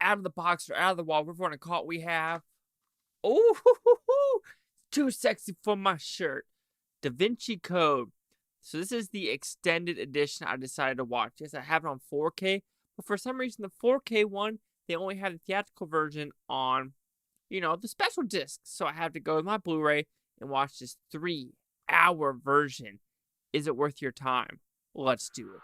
out of the box or out of the wall, whatever you want to call it, we have, oh, too sexy for my shirt, Da Vinci Code. So this is the extended edition I decided to watch. Yes, I have it on 4K, but for some reason the 4K one, they only had the theatrical version on, the special disc. So I have to go to my Blu-ray and watch this 3-hour version. Is it worth your time? Let's do it.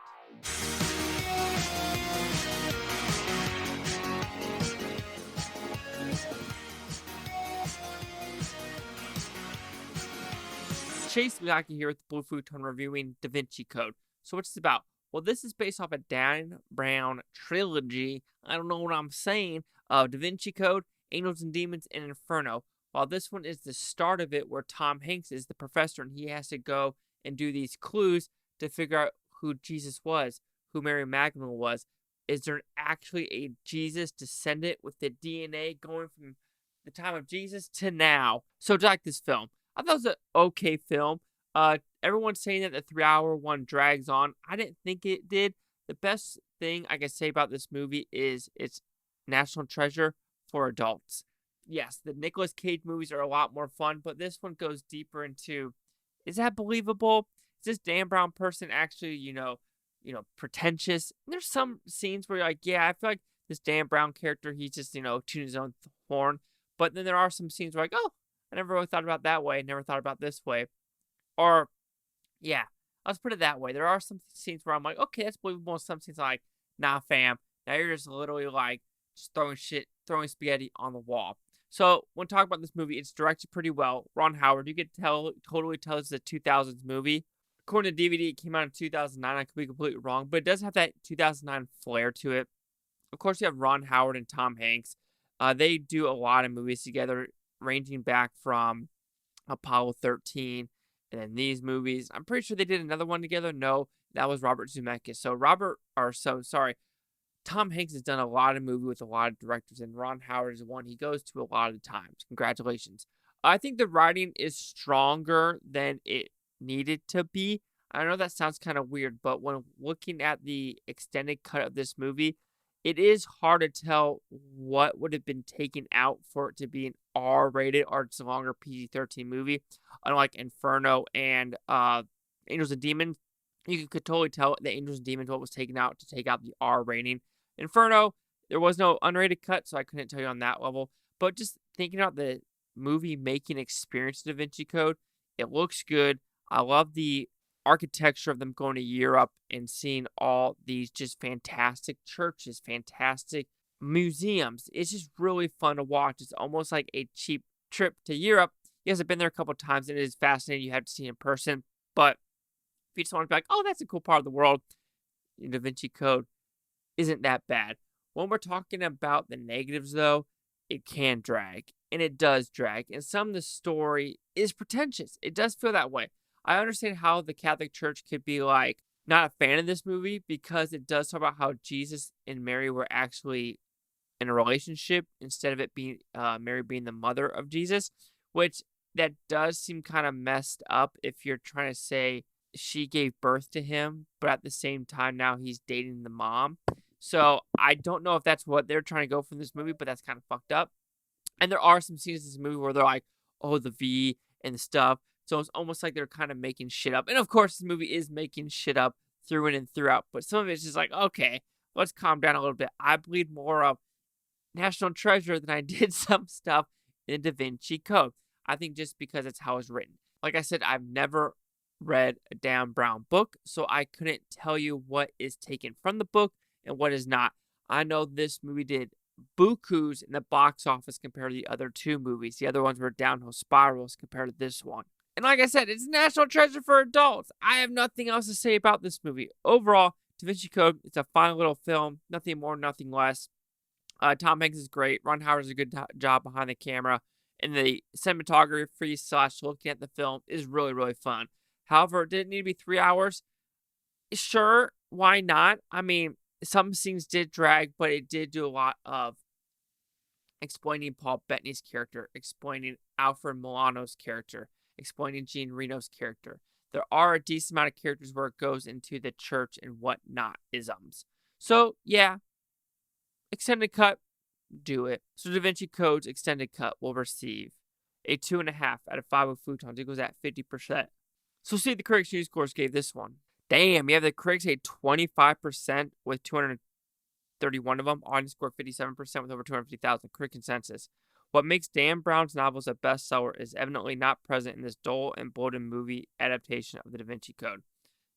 Chase Miyake here with the Blue Futon reviewing Da Vinci Code. So what's this about? Well, this is based off a Dan Brown trilogy. I don't know what I'm saying. Da Vinci Code, Angels and Demons, and Inferno. While this one is the start of it, where Tom Hanks is the professor and he has to go and do these clues to figure out who Jesus was, who Mary Magdalene was. Is there actually a Jesus descendant with the DNA going from the time of Jesus to now? So do you like this film? I thought it was an okay film. Everyone's saying that the 3-hour one drags on. I didn't think it did. The best thing I can say about this movie is it's national treasure for adults. Yes, the Nicolas Cage movies are a lot more fun, but this one goes deeper into, is that believable? Is this Dan Brown person actually, pretentious? And there's some scenes where you're like, yeah, I feel like this Dan Brown character, he's just, tooting his own horn. But then there are some scenes where like, oh, I never really thought about that way. Never thought about this way. Or, yeah, let's put it that way. There are some scenes where I'm like, okay, that's believable. Some scenes like, nah, fam. Now you're just literally like just throwing spaghetti on the wall. So when talking about this movie, it's directed pretty well. Ron Howard, you could totally tell it's a 2000s movie. According to DVD, it came out in 2009. I could be completely wrong, but it does have that 2009 flair to it. Of course, you have Ron Howard and Tom Hanks. They do a lot of movies together, ranging back from Apollo 13 and then these movies. I'm pretty sure they did another one together. No, that was Robert Zemeckis. Tom Hanks has done a lot of movies with a lot of directors, and Ron Howard is one he goes to a lot of times. Congratulations. I think the writing is stronger than it needed to be. I know that sounds kind of weird, but when looking at the extended cut of this movie, it is hard to tell what would have been taken out for it to be an R-rated or it's a longer PG-13 movie. Unlike Inferno and Angels and Demons, you could totally tell the Angels and Demons what was taken out to take out the R rating. Inferno, there was no unrated cut, so I couldn't tell you on that level. But just thinking about the movie-making experience of Da Vinci Code, it looks good. I love the architecture of them going to Europe and seeing all these just fantastic churches, fantastic museums. It's just really fun to watch. It's almost like a cheap trip to Europe. Yes, I've been there a couple of times and it is fascinating. You have to see in person. But if you just want to be like, oh, that's a cool part of the world, Da Vinci Code isn't that bad. When we're talking about the negatives, though, it can drag. And it does drag. And some of the story is pretentious. It does feel that way. I understand how the Catholic Church could be like, not a fan of this movie because it does talk about how Jesus and Mary were actually in a relationship instead of it being Mary being the mother of Jesus, which that does seem kind of messed up if you're trying to say she gave birth to him, but at the same time now he's dating the mom. So I don't know if that's what they're trying to go from this movie, but that's kind of fucked up. And there are some scenes in this movie where they're like, oh, the V and the stuff. So it's almost like they're kind of making shit up. And of course, this movie is making shit up through and throughout. But some of it's just like, okay, let's calm down a little bit. I bleed more of National Treasure than I did some stuff in Da Vinci Code. I think just because it's how it's written. Like I said, I've never read a Dan Brown book, so I couldn't tell you what is taken from the book and what is not. I know this movie did bukus in the box office compared to the other two movies. The other ones were downhill spirals compared to this one. And like I said, it's National Treasure for adults. I have nothing else to say about this movie. Overall, Da Vinci Code, it's a fine little film. Nothing more, nothing less. Tom Hanks is great. Ron Howard does a good job behind the camera. And the cinematography / looking at the film is really, really fun. However, it didn't need to be 3 hours. Sure, why not? I mean, some scenes did drag, but it did do a lot of explaining Paul Bettany's character, explaining Alfred Milano's character, explaining Jean Reno's character. There are a decent amount of characters where it goes into the church and whatnot isms. So, yeah, extended cut, do it. So Da Vinci Code's extended cut will receive a 2.5 out of 5 with Futons. It goes at 50%. So see the critics' news scores gave this one. Damn, you have the critics a 25% with 231 of them. Audience score 57% with over 250,000. Critic consensus. What makes Dan Brown's novels a bestseller is evidently not present in this dull and bloated movie adaptation of the Da Vinci Code.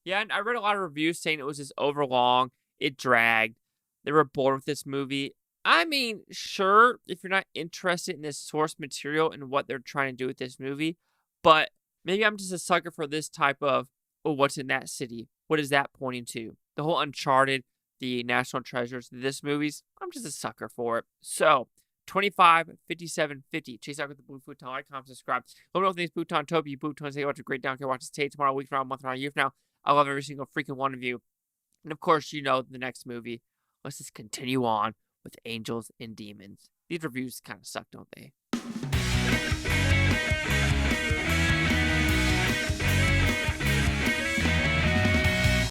Yeah, and I read a lot of reviews saying it was just overlong, it dragged, they were bored with this movie. I mean, sure, if you're not interested in this source material and what they're trying to do with this movie, but maybe I'm just a sucker for this type of, oh, what's in that city? What is that pointing to? The whole Uncharted, the National Treasures, this movies, I'm just a sucker for it. So, 25, 57, 50. Chase out with the Blue Futon. Like, comment, subscribe. Let me know if these Futon Toby, Futon, say, watch a great down here. Watch this tape tomorrow, week from now, month from now, year from now. I love every single freaking one of you. And of course, you know the next movie. Let's just continue on with Angels and Demons. These reviews kind of suck, don't they?